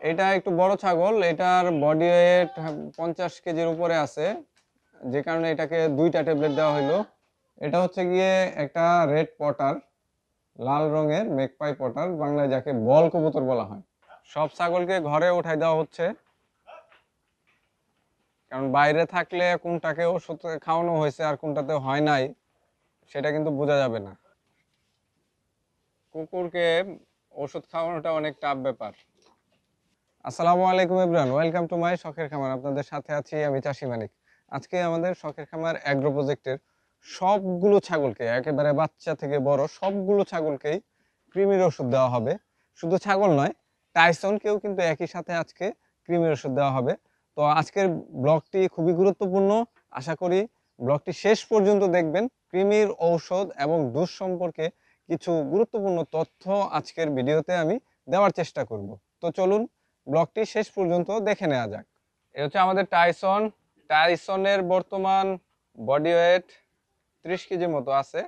এটা একটু বড় ছাগল, এটার বডি ওয়েট 50 কেজির উপরে আছে, যে কারণে এটাকে 2টা ট্যাবলেট দেওয়া হলো। এটা হচ্ছে গিয়ে একটা রেড পটার, লাল রঙের মেকপাই পটার, বাংলায় যাকে বল কবুতর বলা হয়। সব ছাগলকে ঘরে উঠাই দেওয়া হচ্ছে, কারণ বাইরে থাকলে কোনটাকে ওষুধ খাওয়ানো হয়েছে আর কোনটাতে হয় নাই সেটা কিন্তু বোঝা যাবে না। কুকুরকে ওষুধ খাওয়ানোটা অনেক টাফ ব্যাপার। আসসালামু আলাইকুম এভরিওয়ান, ওয়েলকাম টু মাই শখের খামার। আপনাদের সাথে আছি আমি চাষি মানিক। আজকে আমাদের শখের খামার অ্যাগ্রো প্রজেক্টের সবগুলো ছাগলকে, একেবারে বাচ্চা থেকে বড় সবগুলো ছাগলকেই কৃমির ওষুধ দেওয়া হবে। শুধু ছাগল নয়, টাইসনকেও কিন্তু একই সাথে আজকে কৃমির ওষুধ দেওয়া হবে। তো আজকের ব্লগটি খুবই গুরুত্বপূর্ণ, আশা করি ব্লগটি শেষ পর্যন্ত দেখবেন। কৃমির ঔষধ এবং ডোজ সম্পর্কে কিছু গুরুত্বপূর্ণ তথ্য আজকের ভিডিওতে আমি দেওয়ার চেষ্টা করব। তো চলুন ব্লগটি শেষ পর্যন্ত দেখে নেওয়া যাক। এ হচ্ছে আমাদের টাইসনের বর্তমান বডি ওয়েট 30 কেজির মতো আছে।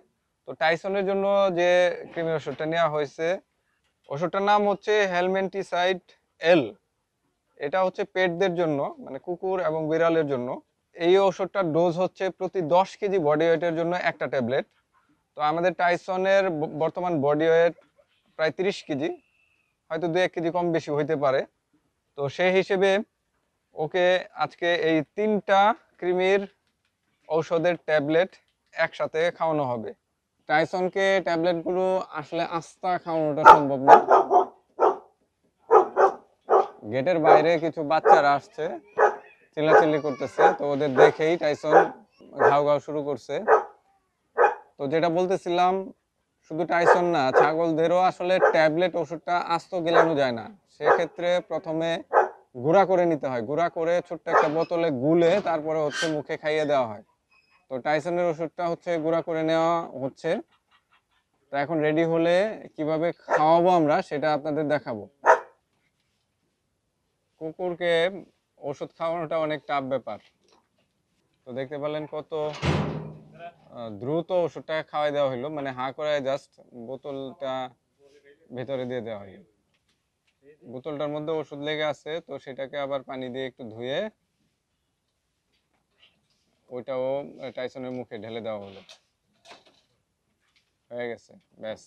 তো টাইসনের জন্য যে কৃমি ওষুধটা নেওয়া হয়েছে, ওষুধটার নাম হচ্ছে হেলমেন্টিসাইড এল। এটা হচ্ছে পেটদের জন্য, মানে কুকুর এবং বিড়ালের জন্য। এই ওষুধটার ডোজ হচ্ছে প্রতি 10 কেজি বডি ওয়েটের জন্য একটা ট্যাবলেট। তো আমাদের টাইসনের বর্তমান বডি ওয়েট প্রায় 30 কেজি, হয়তো 2-1 কেজি কম বেশি হইতে পারে। তো সেই হিসেবে ওকে আজকে এই 3টা কৃমির ঔষধের ট্যাবলেট একসাথে খাওয়ানো হবে। টাইসনকে ট্যাবলেটগুলো আসলে আস্তা খাওয়ানোটা সম্ভব না। গেটের বাইরে কিছু বাচ্চারা আসছে, চিল্লাচিল্লি করতেছে, তো ওদের দেখেই টাইসন ঘাউ ঘাউ শুরু করছে। তো যেটা বলতেছিলাম, শুধু টাইসন না, ছাগলদেরও আসলে ট্যাবলেট ওষুধটা আস্ত গিলানো যায় না। সেক্ষেত্রে প্রথমে গুঁড়া করে নিতে হয়, গুঁড়া করে ছোট্ট একটা বোতলে গুলে তারপরে হচ্ছে মুখে খাইয়ে দেওয়া হয়। তো টাইসনের ওষুধটা হচ্ছে গুঁড়া করে নেওয়া হচ্ছে। তো এখন রেডি হলে কিভাবে খাওয়াবো আমরা সেটা আপনাদের দেখাবো। কুকুরকে ওষুধ খাওয়ানোটা অনেক টাফ ব্যাপার। তো দেখতে পেলেন কত দ্রুত ওষুধটা খাওয়াই দেওয়া হলো, মানে হা করে জাস্ট বোতলটা ভেতরে দিয়ে দেওয়া হলো। বোতলটার মধ্যে ওষুধ লেগে আছে, তো সেটাকে আবার পানি দিয়ে একটু ধুয়ে ওইটাও টাইসনের মুখে ঢেলে দেওয়া হলো। হয়ে গেছে, ব্যাস।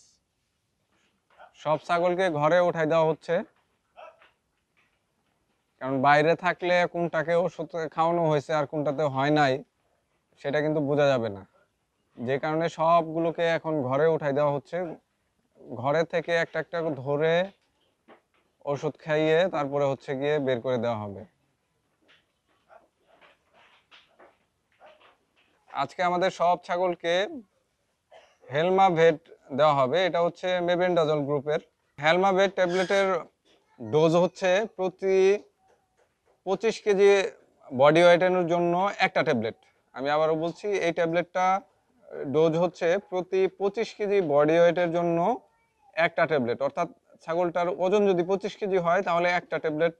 সব ছাগলকে ঘরে উঠাই দেওয়া হচ্ছে, কারণ বাইরে থাকলে কোনটাকে ওষুধ খাওয়ানো হয়েছে আর কোনটাতে হয় নাই সেটা কিন্তু বোঝা যাবে না। যে কারণে সবগুলোকে এখন ঘরে উঠাই দেওয়া হচ্ছে। ঘরে থেকে একটা একটা ধরে ওষুধ খাইয়ে তারপরে হচ্ছে গিয়ে বের করে দেওয়া হবে। আজকে আমাদের সব ছাগলকে হেলমা ভেট দেওয়া হবে। এটা হচ্ছে মেবেন্ডাজল গ্রুপের হেলমা ভেট ট্যাবলেটের ডোজ হচ্ছে প্রতি 25 কেজি বডি ওয়েটের জন্য একটা ট্যাবলেট। আমি আবারও বলছি, এই ট্যাবলেটটা ডোজ হচ্ছে প্রতি 25 কেজি বডি ওয়েটের জন্য একটা ট্যাবলেট। অর্থাৎ ছাগলটার ওজন যদি 25 কেজি হয় তাহলে একটা ট্যাবলেট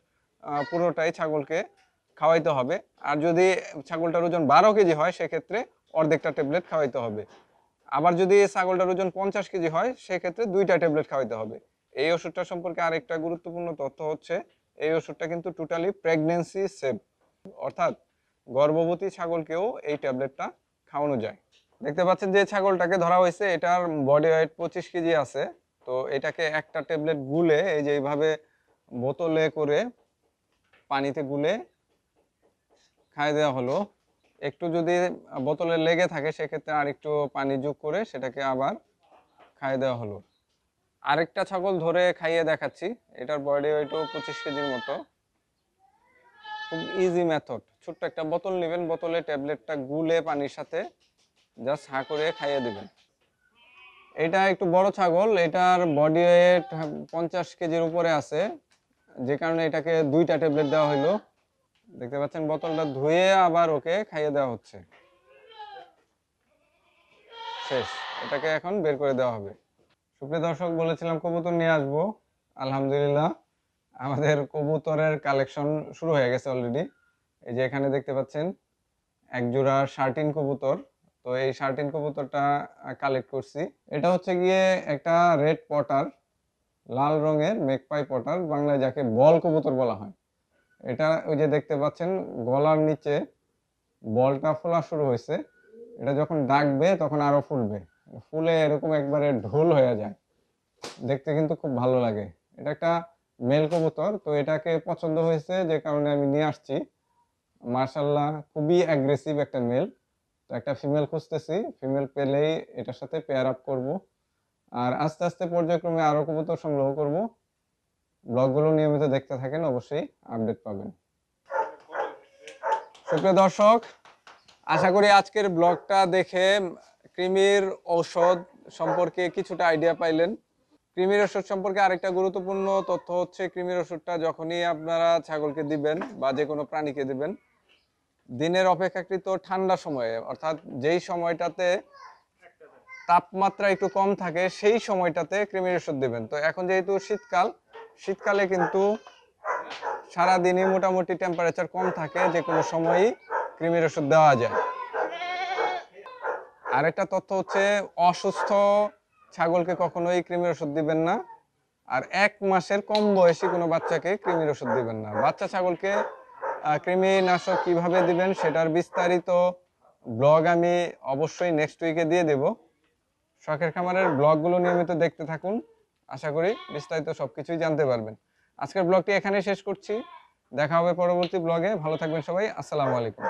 পুরোটাই ছাগলকে খাওয়াইতে হবে। আর যদি ছাগলটার ওজন 12 কেজি হয় সেক্ষেত্রে অর্ধেকটা ট্যাবলেট খাওয়াইতে হবে। আবার যদি ছাগলটার ওজন 50 কেজি হয় সেক্ষেত্রে 2টা ট্যাবলেট খাওয়াইতে হবে। এই ওষুধটা সম্পর্কে আরেকটা গুরুত্বপূর্ণ তথ্য হচ্ছে, এই ওষুধটা কিন্তু টোটালি প্রেগনেন্সি সেভ, অর্থাৎ গর্ভবতী ছাগলকেও এই ট্যাবলেটটা খাওয়ানো যায়। দেখতে পাচ্ছেন যে ছাগলটাকে ধরা হয়েছে, এটার বডি ওয়েট 25 কেজি আছে। তো এটাকে একটা ট্যাবলেট গুলে এই যে এইভাবে বোতলে করে পানিতে গুলে খাইয়ে দেওয়া হলো। একটু যদি বোতলে লেগে থাকে সেক্ষেত্রে আরেকটু পানি যোগ করে সেটাকে আবার খাইয়ে দেওয়া হলো। আরেকটা ছাগল ধরে খাইয়ে দেখাচ্ছি, এটার বডি ওয়েটও 25 কেজির মতো। খুব ইজি মেথড, ছোট্ট একটা বোতল নেবেন, বোতলে ট্যাবলেটটা গুলে পানির সাথে জাস্ট হা করে খাইয়ে দেবেন। এটা একটু বড় ছাগল, এটার বডি ওয়েট 50 কেজির উপরে আছে, যে কারণে এটাকে 2টা ট্যাবলেট দেওয়া হলো। দেখতে পাচ্ছেন বোতলটা ধুয়ে আবার ওকে খাইয়ে দেওয়া হচ্ছে। শেষ, এটাকে এখন বের করে দেওয়া হবে। সুপ্রিয় দর্শক, বলেছিলাম কবুতর নিয়ে আসবো, আলহামদুলিল্লাহ আমাদের কবুতরের কালেকশন শুরু হয়ে গেছে অলরেডি। এই যে এখানে দেখতে পাচ্ছেন এক জোড়া শার্টিন কবুতর। তো এই শার্টিন কবুতরটা কালেক্ট করছি। এটা হচ্ছে গিয়ে একটা রেড পটার, লাল রঙের মেকপাই পটার, বাংলায় যাকে বল কবুতর বলা হয়। এটা ওই যে দেখতে পাচ্ছেন গলার নিচে বলটা ফোলা শুরু হয়েছে, এটা যখন ডাকবে তখন আরো ফুলবে, ফুলে এরকম একবারে ঢোল হয়ে যায়, দেখতে কিন্তু খুব ভালো লাগে। এটা একটা মেল কবুতর, তো এটাকে পছন্দ হয়েছে যে কারণে আমি নিয়ে আসছি। মার্শাল্লাহ খুবই অ্যাগ্রেসিভ একটা মেল। তো একটা ফিমেল খুঁজতেছি, ফিমেল পেলেই এটার সাথে পেয়ার আপ করব। আর আস্তে আস্তে পর্যায়ক্রমে আরো কবুতর সংগ্রহ করব। ব্লগগুলো নিয়মিত দেখতে থাকেন, অবশ্যই আপডেট পাবেন। সুপ্রিয় দর্শক, আশা করি আজকের ব্লগটা দেখে কৃমির ঔষধ সম্পর্কে কিছুটা আইডিয়া পাইলেন। কৃমির ওষুধ সম্পর্কে আরেকটা গুরুত্বপূর্ণ তথ্য হচ্ছে, কৃমির ওষুধটা যখনই আপনারা ছাগলকে দিবেন বা যে কোনো প্রাণীকে দিবেন, দিনের অপেক্ষাকৃত ঠান্ডা সময়ে, অর্থাৎ যেই সময়টাতে তাপমাত্রা একটু কম থাকে সেই সময়টাতে কৃমির ওষুধ দিবেন। তো এখন যেহেতু শীতকাল, শীতকালে কিন্তু সারাদিনই মোটামুটি টেম্পারেচার কম থাকে, যে কোনো সময়ই কৃমির ওষুধ দেওয়া যায়। আরেকটা তথ্য হচ্ছে, অসুস্থ ছাগলকে কখনোই কৃমির ওষুধ দিবেন না। আর 1 মাসের কম বয়সী কোনো বাচ্চাকে কৃমির ওষুধ দিবেন না। বাচ্চা ছাগলকে কৃমিনাশক কিভাবে দিবেন সেটার বিস্তারিত ব্লগ আমি অবশ্যই নেক্সট উইকে দিয়ে দেব। শখের খামারের ব্লগগুলো নিয়মিত দেখতে থাকুন, আশা করি বিস্তারিত সবকিছুই জানতে পারবেন। আজকের ব্লগটি এখানেই শেষ করছি, দেখা হবে পরবর্তী ব্লগে। ভালো থাকবেন সবাই, আসসালামু আলাইকুম।